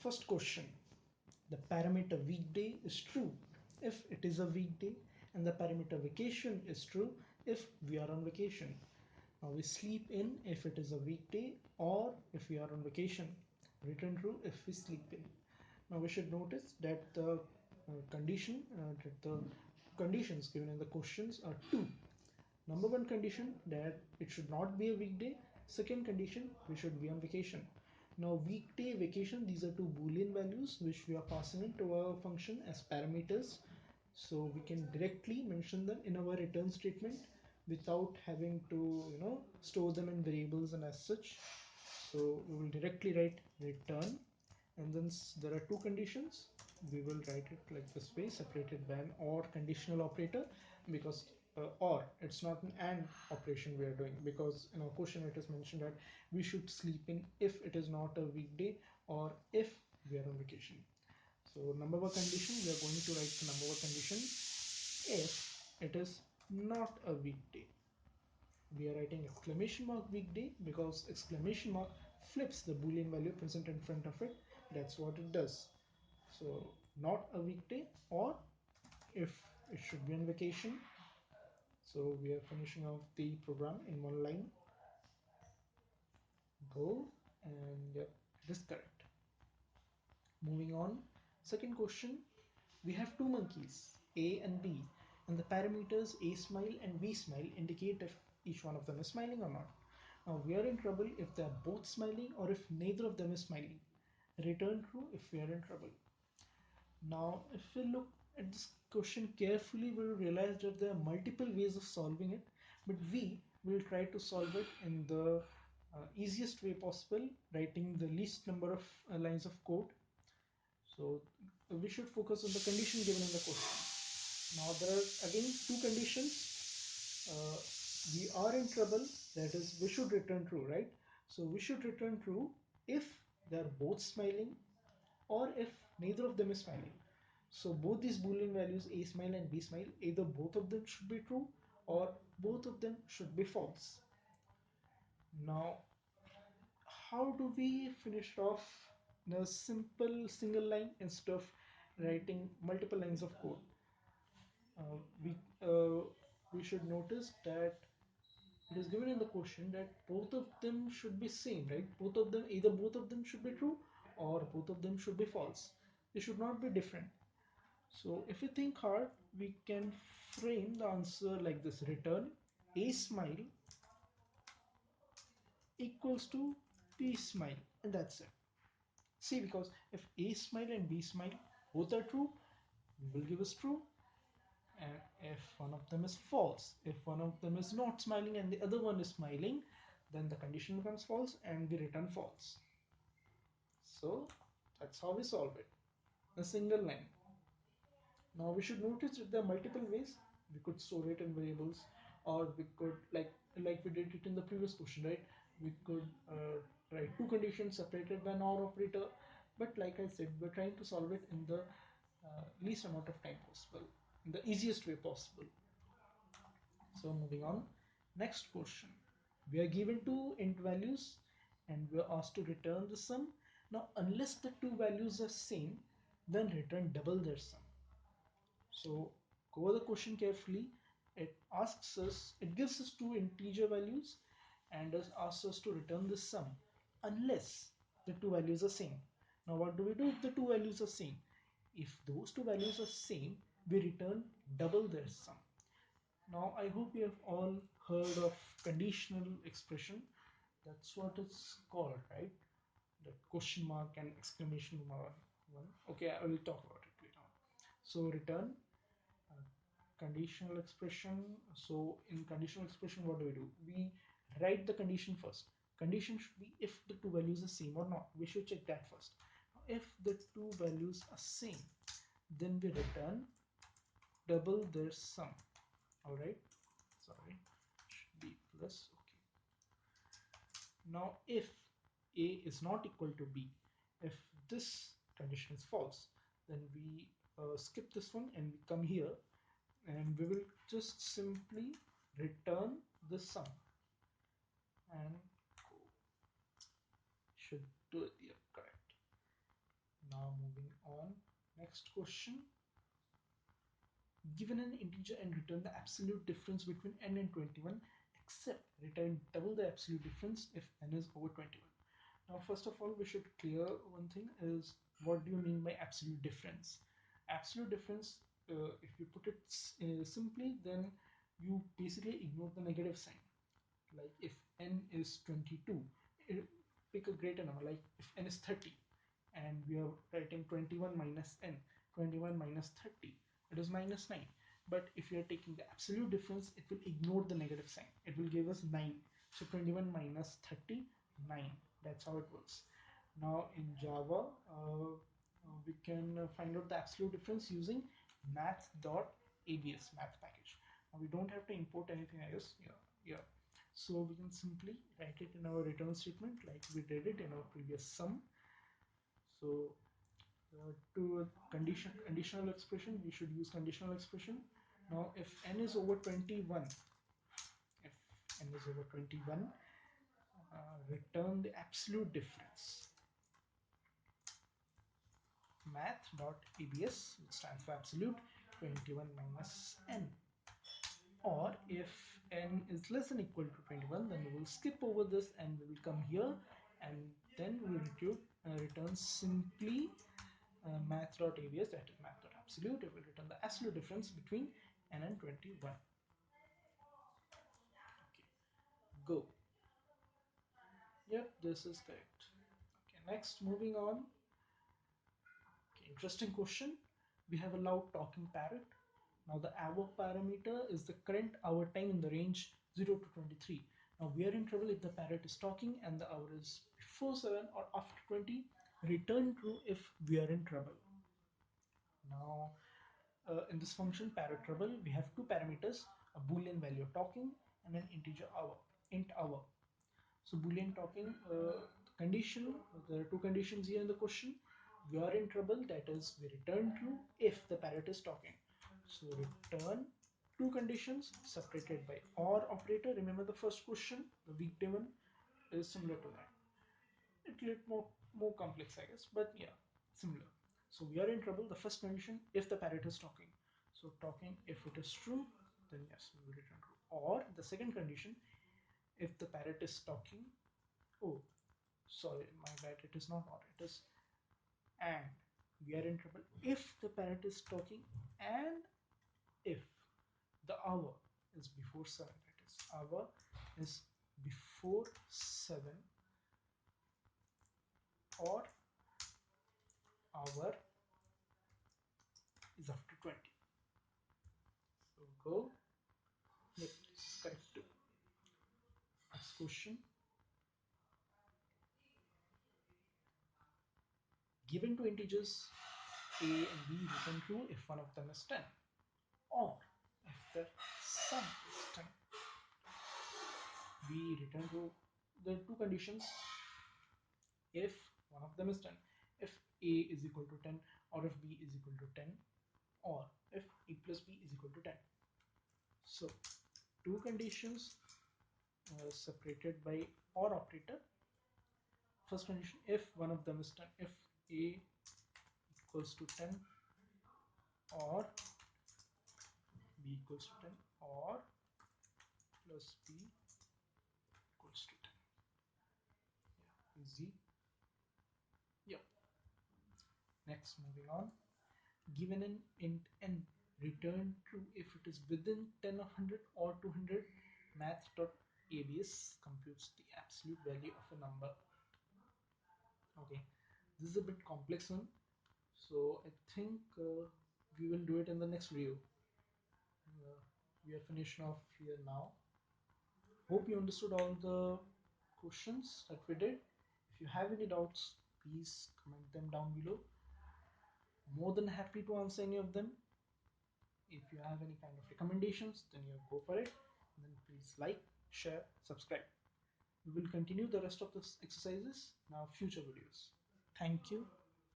First question, the parameter weekday is true if it is a weekday, and the parameter vacation is true if we are on vacation. Now we sleep in if it is a weekday, or if we are on vacation. Return true if we sleep in. Now we should notice that the conditions given in the questions are two. Number one condition, that it should not be a weekday. Second condition, we should be on vacation. Now weekday, vacation, these are two boolean values which we are passing into our function as parameters. So we can directly mention them in our return statement without having to store them in variables and as such. So we will directly write return, and then there are two conditions. We will write it like this way, separated by an or conditional operator, because or it's not an and operation we are doing, because in our question it is mentioned that we should sleep in if it is not a weekday or if we are on vacation. So number one condition, we are going to write the number one condition if it is not a weekday. We are writing exclamation mark weekday because exclamation mark flips the boolean value present in front of it. That's what it does. So not a weekday, or if it should be on vacation. So we are finishing off the program in one line. Go, and yep, it is correct. Moving on, second question, we have two monkeys, A and B, and the parameters A smile and B smile indicate if each one of them is smiling or not. Now we are in trouble if they are both smiling or if neither of them is smiling. Return true if we are in trouble. Now if we look at this question carefully, we will realize that there are multiple ways of solving it, but we will try to solve it in the easiest way possible, writing the least number of lines of code. So we should focus on the condition given in the question. Now there are again two conditions. We are in trouble, that is we should return true, right? So we should return true if they are both smiling or if neither of them is smiling. So both these boolean values A smile and B smile, either both of them should be true or both of them should be false. Now how do we finish off in a simple single line instead of writing multiple lines of code? Uh, we uh, we should notice that it is given in the question that both of them should be same, right? Both of them should be true or both of them should be false. They should not be different. So if we think hard, we can frame the answer like this: return A smile equals to B smile, and that's it. See, because if A smile and B smile both are true, we will give us true. And if one of them is false, if one of them is not smiling and the other one is smiling, then the condition becomes false and we return false. So that's how we solve it. A single line. Now we should notice that there are multiple ways. We could store it in variables, or we could like we did it in the previous question, right? We could write two conditions separated by an OR operator. But like I said, we're trying to solve it in the least amount of time possible, in the easiest way possible. So moving on, next question. We are given two int values and we are asked to return the sum. Now unless the two values are same, then return double their sum. So go over the question carefully. It gives us two integer values and asks us to return the sum unless the two values are same. Now what do we do if the two values are same? If those two values are same, we return double their sum. Now I hope you have all heard of conditional expression. That's what it's called, right? The question mark and exclamation mark one. Okay, I will talk about it later on. So return conditional expression. So in conditional expression, what do? We write the condition first. Condition should be if the two values are same or not. We should check that first. If the two values are same, then we return double their sum. All right, sorry, should be plus. Okay, now if A is not equal to B, if this condition is false, then we skip this one and we come here and we will just simply return the sum and go. Should do it here, correct. Next question. Given an integer and return the absolute difference between n and 21, except return double the absolute difference if n is over 21. Now, first of all, we should clear one thing is what do you mean by absolute difference? Absolute difference, if you put it simply, then you basically ignore the negative sign. Like if n is 22, pick a greater number. Like if n is 30 and we are writing 21 minus n, 21 minus 30, it is minus 9. But if you are taking the absolute difference, it will ignore the negative sign. It will give us 9. So 21 minus 30, 9. That's how it works. Now in Java, we can find out the absolute difference using math.abs, math package. Now we don't have to import anything, I guess. Yeah. So we can simply write it in our return statement like we did it in our previous sum. So to conditional expression, we should use conditional expression. Now if n is over 21, if n is over 21, return the absolute difference. Math.abs, which stands for absolute, 21 minus n. Or if n is less than equal to 21, then we will skip over this and we will come here and then we will return simply math.abs, that is math.absolute. It will return the absolute difference between n and 21. Okay, go. Yep, this is correct. Okay, next, moving on. Okay, interesting question. We have a loud talking parrot. Now the hour parameter is the current hour time in the range 0 to 23. Now we are in trouble if the parrot is talking and the hour is before 7 or after 20. Return true if we are in trouble. Now in this function parrot trouble, we have two parameters, a boolean value talking and an integer hour, int hour. So boolean talking, condition, there are two conditions here in the question. We are in trouble, that is we return true if the parrot is talking. So return two conditions separated by OR operator. Remember the first question, the weekday one, is similar to that. It's a little more complex, I guess, but yeah, similar. So we are in trouble. The first condition, if the parrot is talking. So talking, if it is true, then yes, we will return true. Or the second condition, if the parrot is talking. Oh, sorry, my bad. It is not or. It is and. We are in trouble if the parrot is talking and if the hour is before 7. That is, hour is before 7 or hour is after 20. So go. Yep, this is correct too. Next question. Given two integers a and b, return true if one of them is 10 or if the sum is 10. We return true. There are two conditions if one of them is 10, if a is equal to 10 or if b is equal to 10 or if a plus b is equal to 10. So two conditions separated by OR operator. First condition, if one of them is 10, if a equals to 10 or b equals to 10 or plus b equals to 10. Yeah, easy. Yep. Next, moving on. Given an int n, return true if it is within 10 of 100 or 200. Math.abs computes the absolute value of a number. Okay, this is a bit complex one, so I think we will do it in the next video. We are finished off here now. Hope you understood all the questions that we did. If you have any doubts, please comment them down below. More than happy to answer any of them. If you have any kind of recommendations, then you go for it. And then please like, share, subscribe. We will continue the rest of the exercises in our future videos. Thank you.